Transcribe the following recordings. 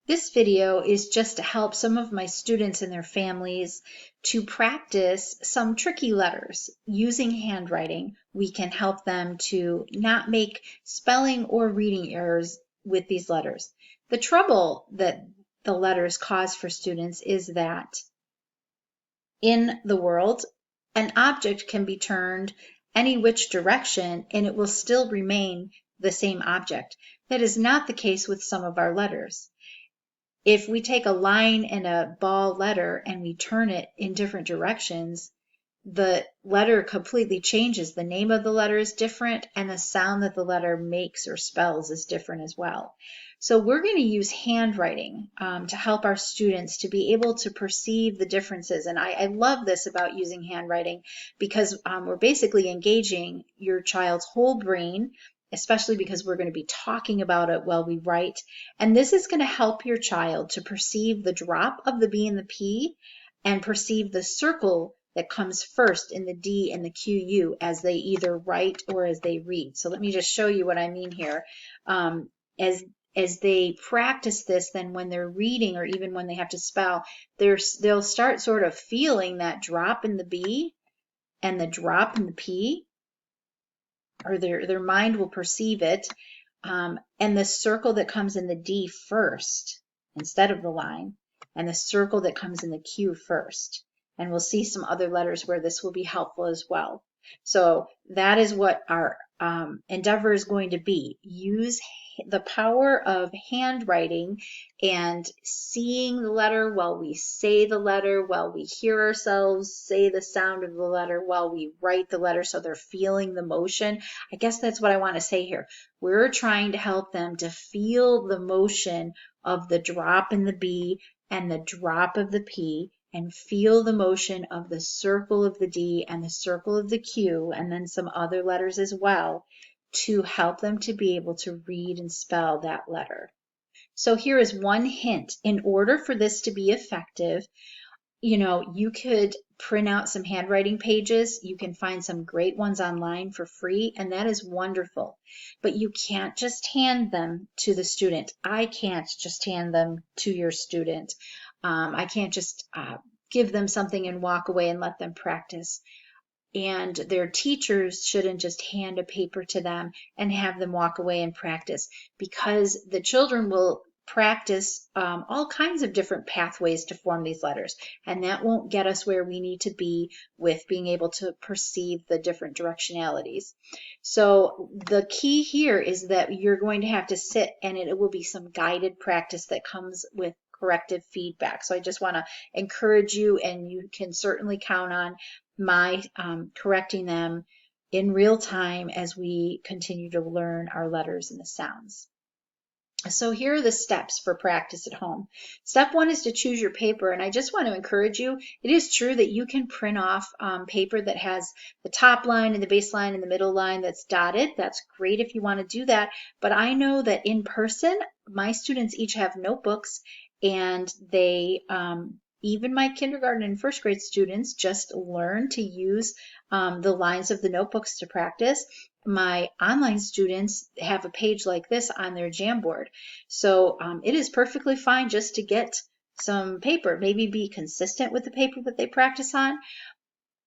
This video is just to help some of my students and their families to practice some tricky letters. Using handwriting, we can help them to not make spelling or reading errors with these letters. The trouble that the letters cause for students is that in the world, an object can be turned any which direction and it will still remain the same object. That is not the case with some of our letters. If we take a line and a ball letter and we turn it in different directions, the letter completely changes. The name of the letter is different and the sound that the letter makes or spells is different as well. So we're going to use handwriting to help our students to be able to perceive the differences. And I love this about using handwriting because we're basically engaging your child's whole brain, especially because we're going to be talking about it while we write. And this is going to help your child to perceive the drop of the B and the P and perceive the circle that comes first in the D and the QU as they either write or as they read. So let me just show you what I mean here. As they practice this, then when they're reading or even when they have to spell, they'll start sort of feeling that drop in the B and the drop in the P, or their mind will perceive it, and the circle that comes in the D first instead of the line, and the circle that comes in the Q first. And we'll see some other letters where this will be helpful as well. So that is what our endeavor is going to be. Use the power of handwriting and seeing the letter while we say the letter, while we hear ourselves say the sound of the letter, while we write the letter, so they're feeling the motion. I guess that's what I want to say here. We're trying to help them to feel the motion of the drop in the B and the drop of the P, and feel the motion of the circle of the D and the circle of the Q, and then some other letters as well, to help them to be able to read and spell that letter. So here is one hint. In order for this to be effective, you could print out some handwriting pages. You can find some great ones online for free, and that is wonderful. But you can't just hand them to the student. I can't just hand them to your student. I can't just give them something and walk away and let them practice. And their teachers shouldn't just hand a paper to them and have them walk away and practice, because the children will practice all kinds of different pathways to form these letters, and that won't get us where we need to be with being able to perceive the different directionalities. So the key here is that you're going to have to sit, and it will be some guided practice that comes with corrective feedback. So I just want to encourage you, and you can certainly count on my correcting them in real time as we continue to learn our letters and the sounds. So here are the steps for practice at home. Step one is to choose your paper, and I just want to encourage you. It is true that you can print off paper that has the top line and the base line and the middle line that's dotted. That's great if you want to do that, but I know that in person, my students each have notebooks, and they even my kindergarten and first grade students just learn to use the lines of the notebooks to practice. My online students have a page like this on their Jamboard. So it is perfectly fine just to get some paper, maybe be consistent with the paper that they practice on.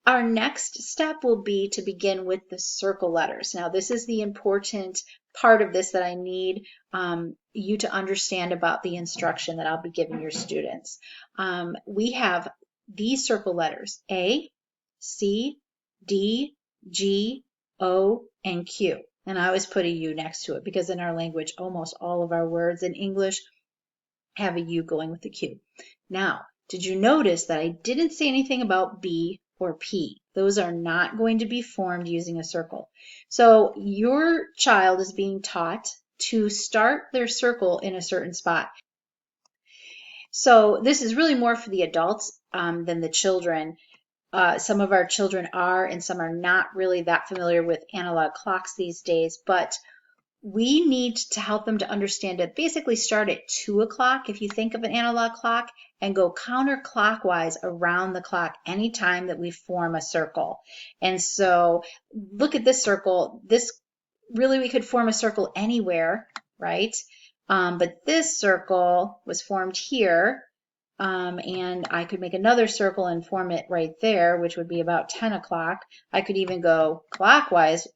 Our next step will be to begin with the circle letters. Now, this is the important part of this that I need you to understand about the instruction that I'll be giving your students. We have these circle letters: A, C, D, G, O, and Q. And I always put a U next to it because in our language, almost all of our words in English have a U going with the Q. Now, did you notice that I didn't say anything about B or P? Those are not going to be formed using a circle. So your child is being taught to start their circle in a certain spot. So this is really more for the adults than the children. Some of our children are, and some are not really that familiar with analog clocks these days, but we need to help them to understand it. Basically start at 2 o'clock if you think of an analog clock, and go counterclockwise around the clock anytime that we form a circle. And so look at this circle. This really, we could form a circle anywhere, right? But this circle was formed here, and I could make another circle and form it right there, which would be about 10 o'clock. I could even go clockwise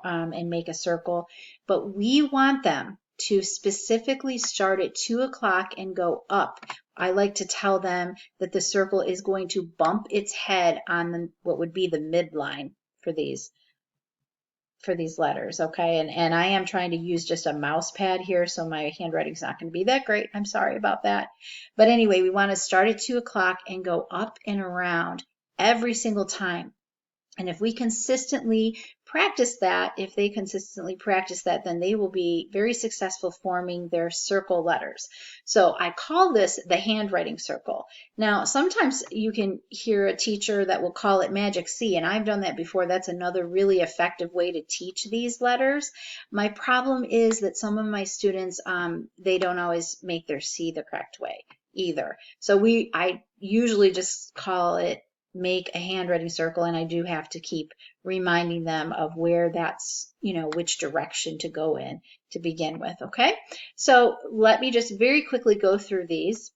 and make a circle, but we want them to specifically start at 2 o'clock and go up. I like to tell them that the circle is going to bump its head on what would be the midline for these letters, okay? And I am trying to use just a mouse pad here, so my handwriting's not going to be that great. I'm sorry about that. But anyway, we want to start at 2 o'clock and go up and around every single time. And if we consistently practice that, if they consistently practice that, then they will be very successful forming their circle letters. So I call this the handwriting circle. Now, sometimes you can hear a teacher that will call it magic C, and I've done that before. That's another really effective way to teach these letters. My problem is that some of my students, they don't always make their C the correct way either. So I usually just call it make a handwriting circle, and I do have to keep reminding them of where that's, which direction to go in to begin with, okay? So let me just very quickly go through these.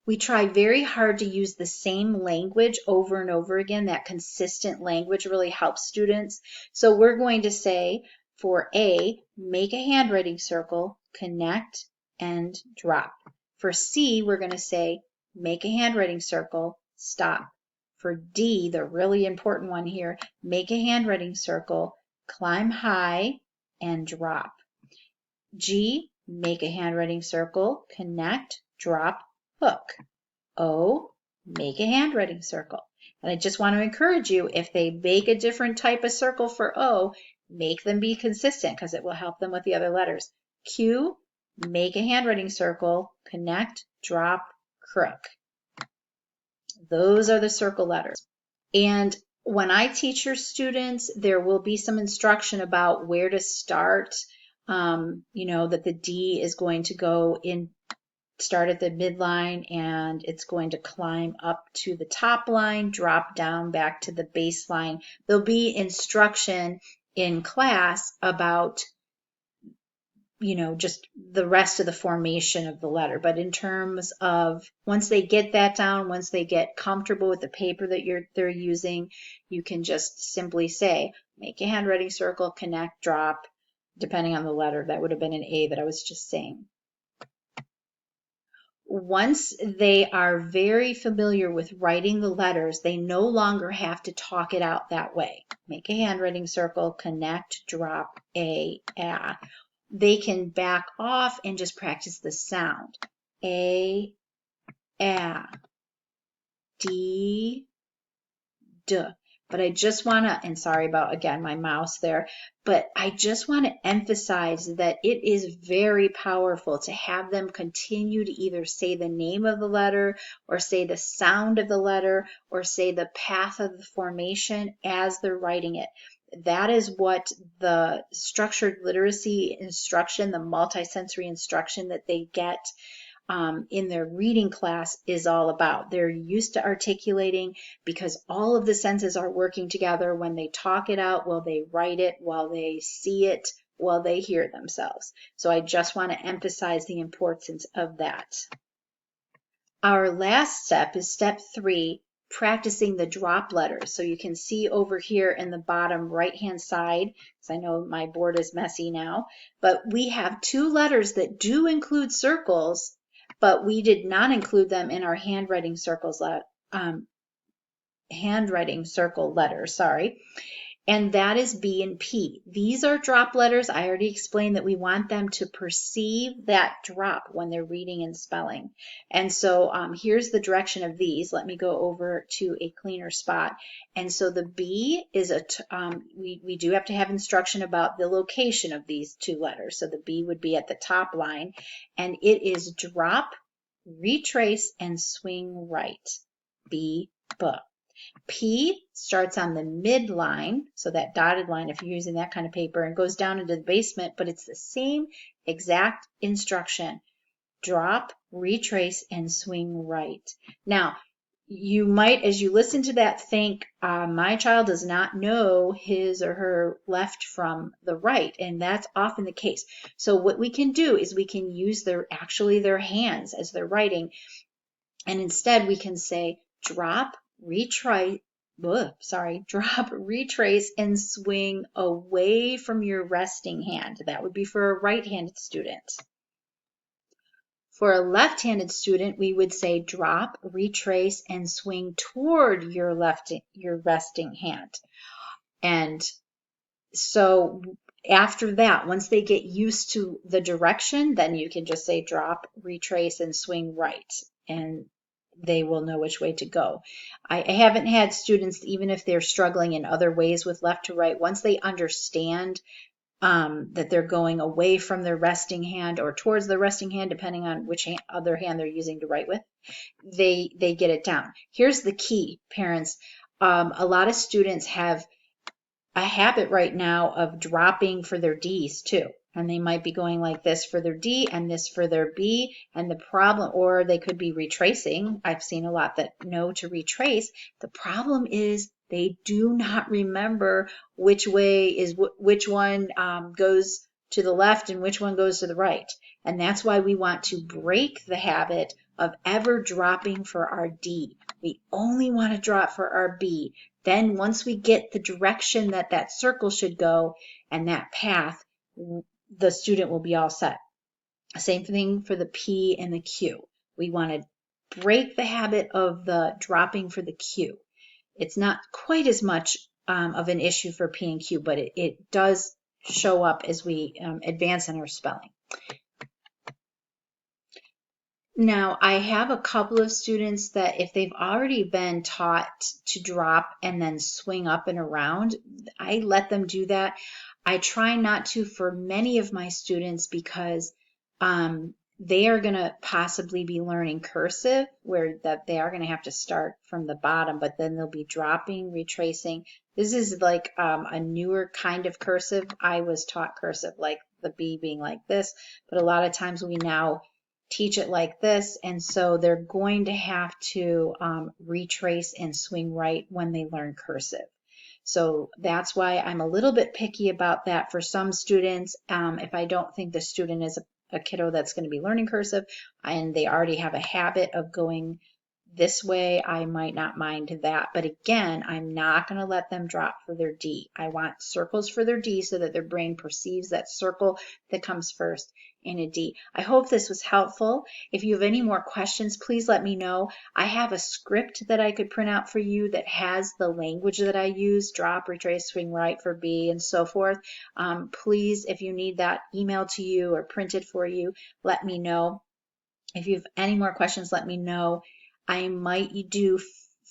We try very hard to use the same language over and over again. That consistent language really helps students. So we're going to say for A, make a handwriting circle, connect, and drop. For C, we're going to say make a handwriting circle, stop. For D, the really important one here, make a handwriting circle, climb high, and drop. G, make a handwriting circle, connect, drop, hook. O, make a handwriting circle. And I just want to encourage you, if they make a different type of circle for O, make them be consistent because it will help them with the other letters. Q, make a handwriting circle, connect, drop, crook. Those are the circle letters. And when I teach your students, there will be some instruction about where to start. That the D is going to go in, start at the midline, and it's going to climb up to the top line, drop down back to the baseline. There'll be instruction in class about just the rest of the formation of the letter. But in terms of once they get that down, once they get comfortable with the paper that they're using, you can just simply say, make a handwriting circle, connect, drop, depending on the letter. That would have been an A that I was just saying. Once they are very familiar with writing the letters, they no longer have to talk it out that way. Make a handwriting circle, connect, drop, A, they can back off and just practice the sound. A, D, D. But I just want to, and sorry about, again, my mouse there, but I just want to emphasize that it is very powerful to have them continue to either say the name of the letter or say the sound of the letter or say the path of the formation as they're writing it. That is what the structured literacy instruction, the multisensory instruction that they get in their reading class is all about. They're used to articulating because all of the senses are working together when they talk it out, while they write it, while they see it, while they hear themselves. So I just want to emphasize the importance of that. Our last step is step 3, practicing the drop letters. So you can see over here in the bottom right-hand side, because I know my board is messy now, but we have 2 letters that do include circles, but we did not include them in our handwriting circle letters, sorry. And that is B and P. These are drop letters. I already explained that we want them to perceive that drop when they're reading and spelling. And so here's the direction of these. Let me go over to a cleaner spot. And so the B is we do have to have instruction about the location of these 2 letters. So the B would be at the top line, and it is drop, retrace, and swing right. B, B. P starts on the midline, so that dotted line if you're using that kind of paper, and goes down into the basement, but it's the same exact instruction. Drop, retrace, and swing right. Now, you might, as you listen to that, think, my child does not know his or her left from the right. And that's often the case. So what we can do is we can use their hands as they're writing. And instead we can say, drop, retrace, drop, retrace, and swing away from your resting hand. That would be for a right-handed student. For a left-handed student, we would say drop, retrace, and swing toward your resting hand. And so after that, once they get used to the direction, then you can just say drop, retrace, and swing right. And they will know which way to go. I haven't had students, even if they're struggling in other ways with left to right, once they understand that they're going away from their resting hand or towards the resting hand, depending on which other hand they're using to write with, they get it down. Here's the key, parents. A lot of students have a habit right now of dropping for their D's too. And they might be going like this for their D and this for their B. And the problem, or they could be retracing. I've seen a lot that know to retrace. The problem is they do not remember which way is which one goes to the left and which one goes to the right. And that's why we want to break the habit of ever dropping for our D. We only want to drop for our B. Then once we get the direction that that circle should go and that path, the student will be all set. Same thing for the P and the Q. We want to break the habit of the dropping for the Q. It's not quite as much of an issue for P and Q, but it does show up as we advance in our spelling. Now, I have a couple of students that if they've already been taught to drop and then swing up and around, I let them do that. I try not to for many of my students because they are going to possibly be learning cursive, where that they are going to have to start from the bottom, but then they'll be dropping, retracing. This is like a newer kind of cursive. I was taught cursive, like the B being like this, but a lot of times we now teach it like this, and so they're going to have to retrace and swing right when they learn cursive. So that's why I'm a little bit picky about that for some students. If I don't think the student is a kiddo that's going to be learning cursive and they already have a habit of going this way, I might not mind that. But again, I'm not going to let them drop for their D. I want circles for their D so that their brain perceives that circle that comes first in a D. I hope this was helpful. If you have any more questions, please let me know. I have a script that I could print out for you that has the language that I use, drop, retrace, swing right for B, and so forth. Please, if you need that emailed to you or printed for you, let me know. If you have any more questions, let me know. I might do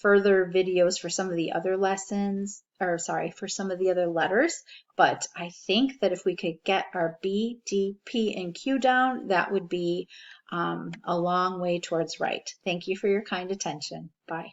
further videos for some of the other lessons, or sorry, for some of the other letters, but I think that if we could get our B, D, P, and Q down, that would be a long way towards right. Thank you for your kind attention. Bye.